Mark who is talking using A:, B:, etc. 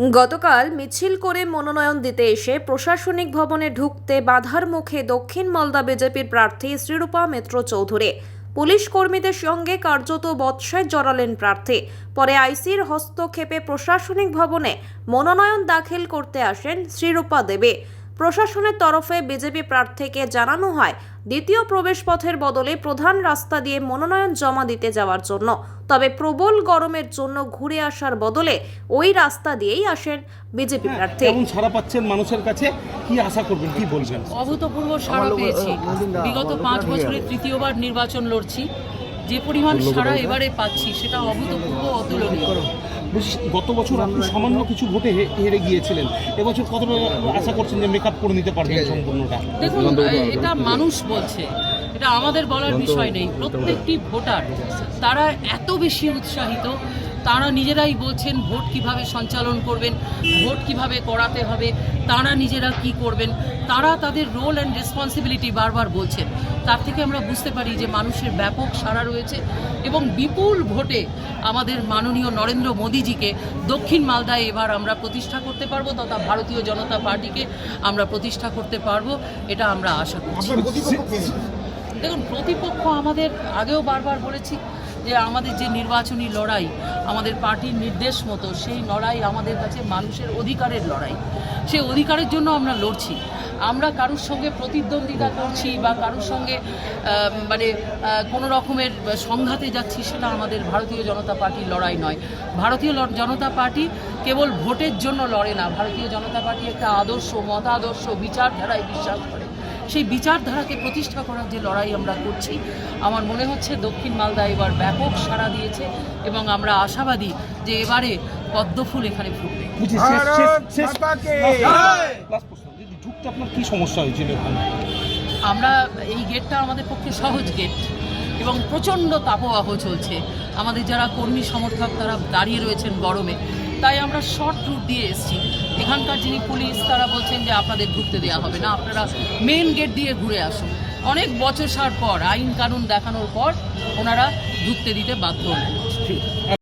A: গতকাল মিছিল করে মনোনয়ন দিতে এসে প্রশাসনিক ভবনে ঢুকতে বাধার মুখে দক্ষিণ মালদা বিজেপির প্রার্থী শ্রীরূপা মিত্র চৌধুরী। পুলিশ কর্মীদের সঙ্গে কার্যত বচসায় জড়ালেন প্রার্থী। পরে আইসির হস্তক্ষেপে প্রশাসনিক ভবনে মনোনয়ন দাখিল করতে আসেন শ্রীরূপা দেবী। প্রশাসনের তরফে বিজেপি প্রার্থীকে জানানো হয় দ্বিতীয় প্রবেশপথের বদলে প্রধান রাস্তা দিয়ে মনোনয়ন জমা দিতে যাওয়ার জন্য। তবে প্রবল গরমের জন্য ঘুরে আসার বদলে ওই রাস্তা দিয়েই আসেন বিজেপি প্রার্থী।
B: কেমন সাড়া পাচ্ছেন মানুষের কাছে, কি আশা করবেন, কি বলবেন?
C: অভূতপূর্ব সাড়া পেয়েছি। বিগত 5 বছরে তৃতীয়বার নির্বাচন লড়ছি, যে পরিমাণ সাড়া এবারে পাচ্ছি সেটা অভূতপূর্ব, অতুলনীয়।
B: গত বছর আপনি সামান্য কিছু ভোটে হেরে গিয়েছিলেন, এবছর কতটা আশা করছেন যে মেকআপ করে নিতে পারবেন সম্পূর্ণটা?
C: দেখুন, এটা মানুষ বলছে, এটা আমাদের বলার বিষয় নেই। প্রত্যেকটি ভোটার তারা এত বেশি উৎসাহিত, তারা নিজেরাই বলছেন ভোট কিভাবে সঞ্চালন করবেন, ভোট কিভাবে করাতে হবে, তারা নিজেরা কি করবেন, তারা তাদের রোল অ্যান্ড রেসপন্সিবিলিটি বারবার বলছেন। তার থেকে আমরা বুঝতে পারি যে মানুষের ব্যাপক সাড়া রয়েছে এবং বিপুল ভোটে আমাদের মাননীয় নরেন্দ্র মোদীজিকে দক্ষিণ মালদায় এবার আমরা প্রতিষ্ঠা করতে পারবো, তথা ভারতীয় জনতা পার্টিকে আমরা প্রতিষ্ঠা করতে পারবো, এটা আমরা আশা করছি। দেখুন, প্রতিপক্ষ আমাদের আগেও বারবার বলেছি যে আমাদের যে নির্বাচনী লড়াই, আমাদের পার্টির নির্দেশ মতো সেই লড়াই আমাদের কাছে মানুষের অধিকারের লড়াই। সেই অধিকারের জন্য আমরা লড়ছি। আমরা কারোর সঙ্গে প্রতিদ্বন্দ্বিতা করছি বা কারোর সঙ্গে কোনো রকমের সংঘাতে যাচ্ছি, সেটা আমাদের ভারতীয় জনতা পার্টির লড়াই নয়। ভারতীয় জনতা পার্টি কেবল ভোটের জন্য লড়ে না। ভারতীয় জনতা পার্টি একটা আদর্শ, মতাদর্শ, বিচারধারায় বিশ্বাস করে। সেই বিচারধারাকে প্রতিষ্ঠা করার যে লড়াই আমরা করছি, আমার মনে হচ্ছে দক্ষিণ মালদা এবার ব্যাপক সাড়া দিয়েছে এবং আমরা আশাবাদী যে এবারে পদ্মফুল এখানে ফুটবে।
B: আপনার কি সমস্যা হয়েছিল?
C: আমরা এই গেটটা আমাদের পক্ষে সহজ গেট এবং প্রচণ্ড তাপদাহ চলছে। আমাদের যারা কর্মী সমর্থক তারা দাঁড়িয়ে রয়েছেন গরমে, তাই আমরা শর্ট রুট দিয়ে এসেছি। এখানকার যিনি পুলিশ তারা বলছেন যে আপনাদের ঢুকতে দেওয়া হবে না, আপনারা মেন গেট দিয়ে ঘুরে আসুন। অনেক বচসার পর, আইন কানুন দেখানোর পর ওনারা ঢুকতে দিতে বাধ্য হলেন।